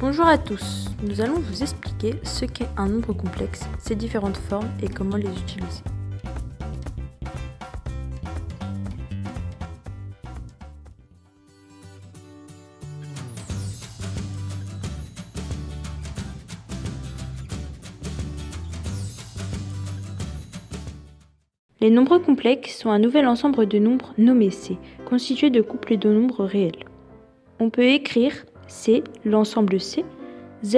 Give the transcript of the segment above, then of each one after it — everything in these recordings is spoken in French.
Bonjour à tous, nous allons vous expliquer ce qu'est un nombre complexe, ses différentes formes et comment les utiliser. Les nombres complexes sont un nouvel ensemble de nombres nommés C, constitué de couples de nombres réels. On peut écrire C, l'ensemble C, Z,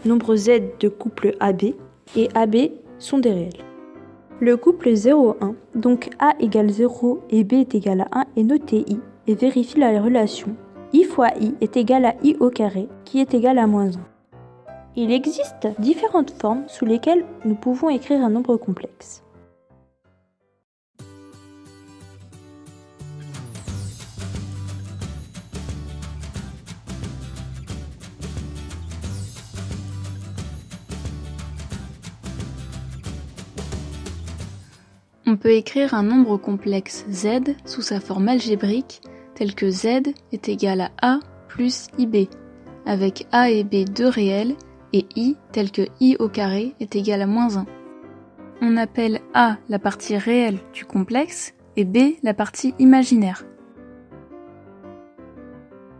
nombre Z de couple AB, et AB sont des réels. Le couple 0, 1, donc A égale 0 et B est égal à 1, est noté I et vérifie la relation I fois I est égal à I au carré, qui est égal à moins 1. Il existe différentes formes sous lesquelles nous pouvons écrire un nombre complexe. On peut écrire un nombre complexe Z sous sa forme algébrique telle que Z est égal à A plus IB, avec A et B deux réels et I tel que I au carré est égal à moins 1. On appelle A la partie réelle du complexe et B la partie imaginaire.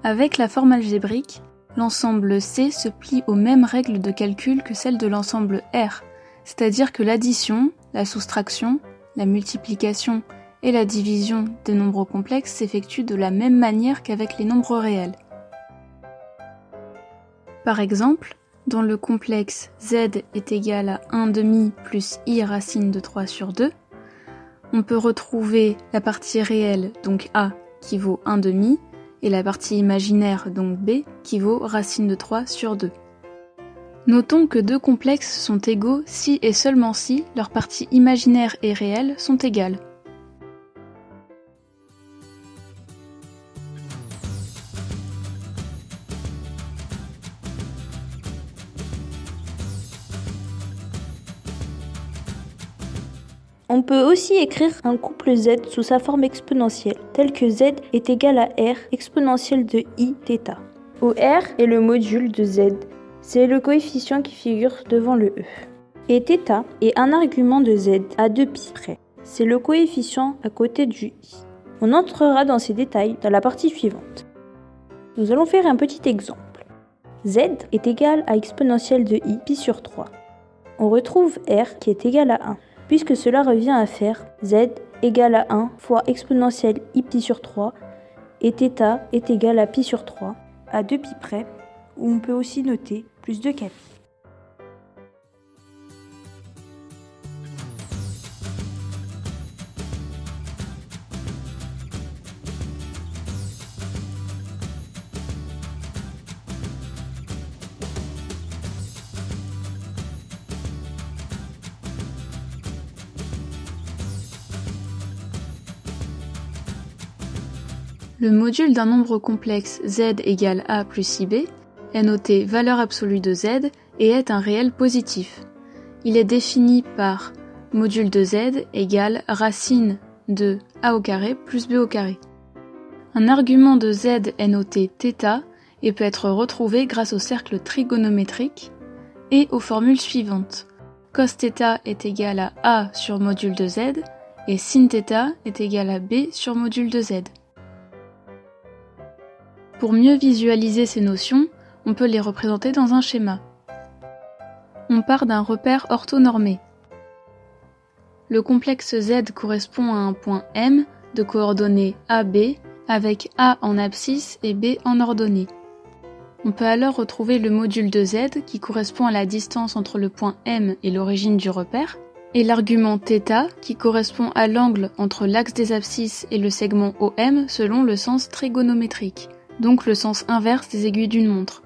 Avec la forme algébrique, l'ensemble C se plie aux mêmes règles de calcul que celles de l'ensemble R, c'est-à-dire que l'addition, la soustraction, la multiplication et la division des nombres complexes s'effectuent de la même manière qu'avec les nombres réels. Par exemple, dans le complexe Z est égal à 1 demi plus I racine de 3 sur 2, on peut retrouver la partie réelle, donc A, qui vaut 1 demi, et la partie imaginaire, donc B, qui vaut racine de 3 sur 2. Notons que deux complexes sont égaux si et seulement si leurs parties imaginaires et réelles sont égales. On peut aussi écrire un couple Z sous sa forme exponentielle, tel que Z est égal à R exponentielle de I θ, où R est le module de Z, c'est le coefficient qui figure devant le E. Et θ est un argument de Z à 2π près, c'est le coefficient à côté du I. On entrera dans ces détails dans la partie suivante. Nous allons faire un petit exemple. Z est égal à exponentielle de I pi sur 3. On retrouve R qui est égal à 1. Puisque cela revient à faire Z égale à 1 fois exponentielle I pi sur 3 et θ est égal à pi sur 3 à 2π près, où on peut aussi noter plus 2 kπ. Le module d'un nombre complexe Z égale A plus IB est noté valeur absolue de Z et est un réel positif. Il est défini par module de Z égale racine de A au carré plus B au carré. Un argument de Z est noté θ et peut être retrouvé grâce au cercle trigonométrique et aux formules suivantes. Cos θ est égal à A sur module de Z et sin θ est égal à B sur module de Z. Pour mieux visualiser ces notions, on peut les représenter dans un schéma. On part d'un repère orthonormé. Le complexe Z correspond à un point M de coordonnées AB avec A en abscisse et B en ordonnée. On peut alors retrouver le module de Z qui correspond à la distance entre le point M et l'origine du repère, et l'argument θ qui correspond à l'angle entre l'axe des abscisses et le segment OM selon le sens trigonométrique, donc le sens inverse des aiguilles d'une montre.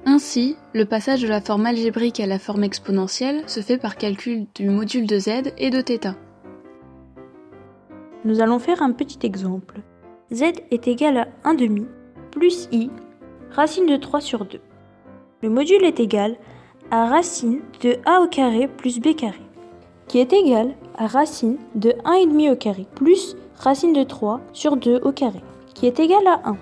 Ainsi, le passage de la forme algébrique à la forme exponentielle se fait par calcul du module de Z et de θ. Nous allons faire un petit exemple. Z est égal à 1 demi plus I racine de 3 sur 2. Le module est égal à racine de A au carré plus B carré, qui est égal à racine de 1,5 au carré plus racine de 3 sur 2 au carré, qui est égal à 1.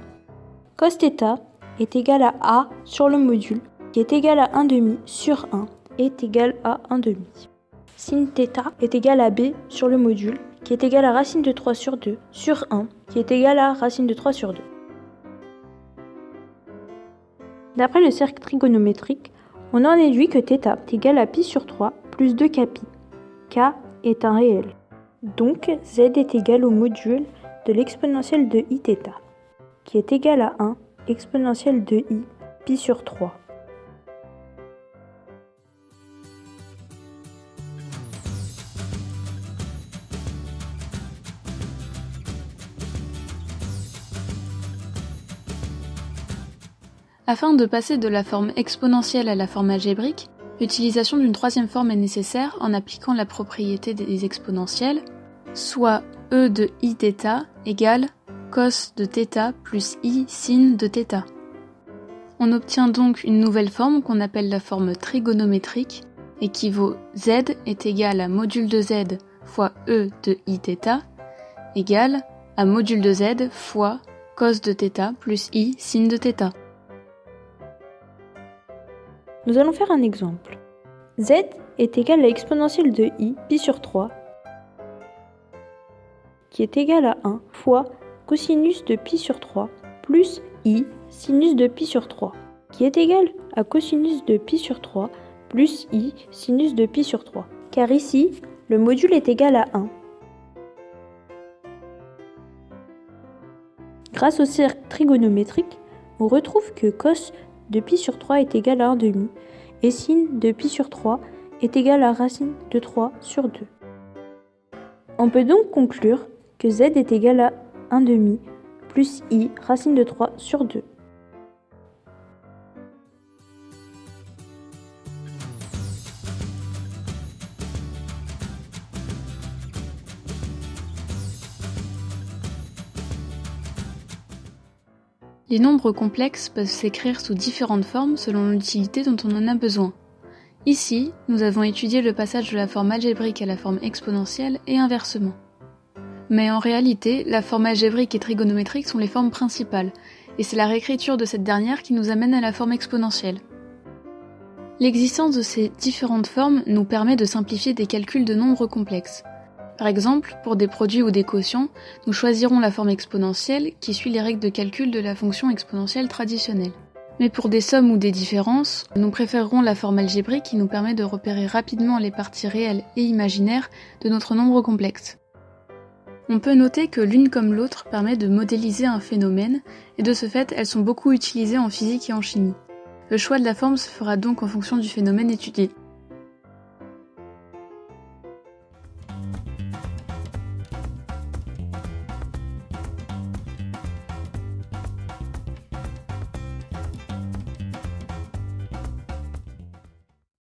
Cos θ est égal à A sur le module, qui est égal à 1/2 sur 1, est égal à 1/2. Sin θ est égal à B sur le module, qui est égal à racine de 3 sur 2 sur 1, qui est égal à racine de 3 sur 2. D'après le cercle trigonométrique, on en déduit que θ est égal à pi sur 3 plus 2kπ. K est un réel. Donc, z est égal au module de l'exponentielle de iθ, qui est égal à 1 exponentielle de i pi sur 3. Afin de passer de la forme exponentielle à la forme algébrique, l'utilisation d'une troisième forme est nécessaire en appliquant la propriété des exponentielles, soit e de iθ égale cos de θ plus i sin de θ. On obtient donc une nouvelle forme qu'on appelle la forme trigonométrique et qui vaut z est égal à module de z fois e de iθ égale à module de z fois cos de θ plus i sin de θ. Nous allons faire un exemple. Z est égal à l'exponentielle de i pi sur 3, qui est égal à 1 fois cosinus de pi sur 3 plus i sinus de pi sur 3, qui est égal à cosinus de pi sur 3 plus i sinus de pi sur 3, car ici, le module est égal à 1. Grâce au cercle trigonométrique, on retrouve que cos de pi sur 3 est égal à 1/2 et sin de pi sur 3 est égal à racine de 3 sur 2. On peut donc conclure que z est égal à 1/2 plus i racine de 3 sur 2. Les nombres complexes peuvent s'écrire sous différentes formes selon l'utilité dont on en a besoin. Ici, nous avons étudié le passage de la forme algébrique à la forme exponentielle et inversement. Mais en réalité, la forme algébrique et trigonométrique sont les formes principales, et c'est la réécriture de cette dernière qui nous amène à la forme exponentielle. L'existence de ces différentes formes nous permet de simplifier des calculs de nombres complexes. Par exemple, pour des produits ou des quotients, nous choisirons la forme exponentielle qui suit les règles de calcul de la fonction exponentielle traditionnelle. Mais pour des sommes ou des différences, nous préférerons la forme algébrique qui nous permet de repérer rapidement les parties réelles et imaginaires de notre nombre complexe. On peut noter que l'une comme l'autre permet de modéliser un phénomène, et de ce fait, elles sont beaucoup utilisées en physique et en chimie. Le choix de la forme se fera donc en fonction du phénomène étudié.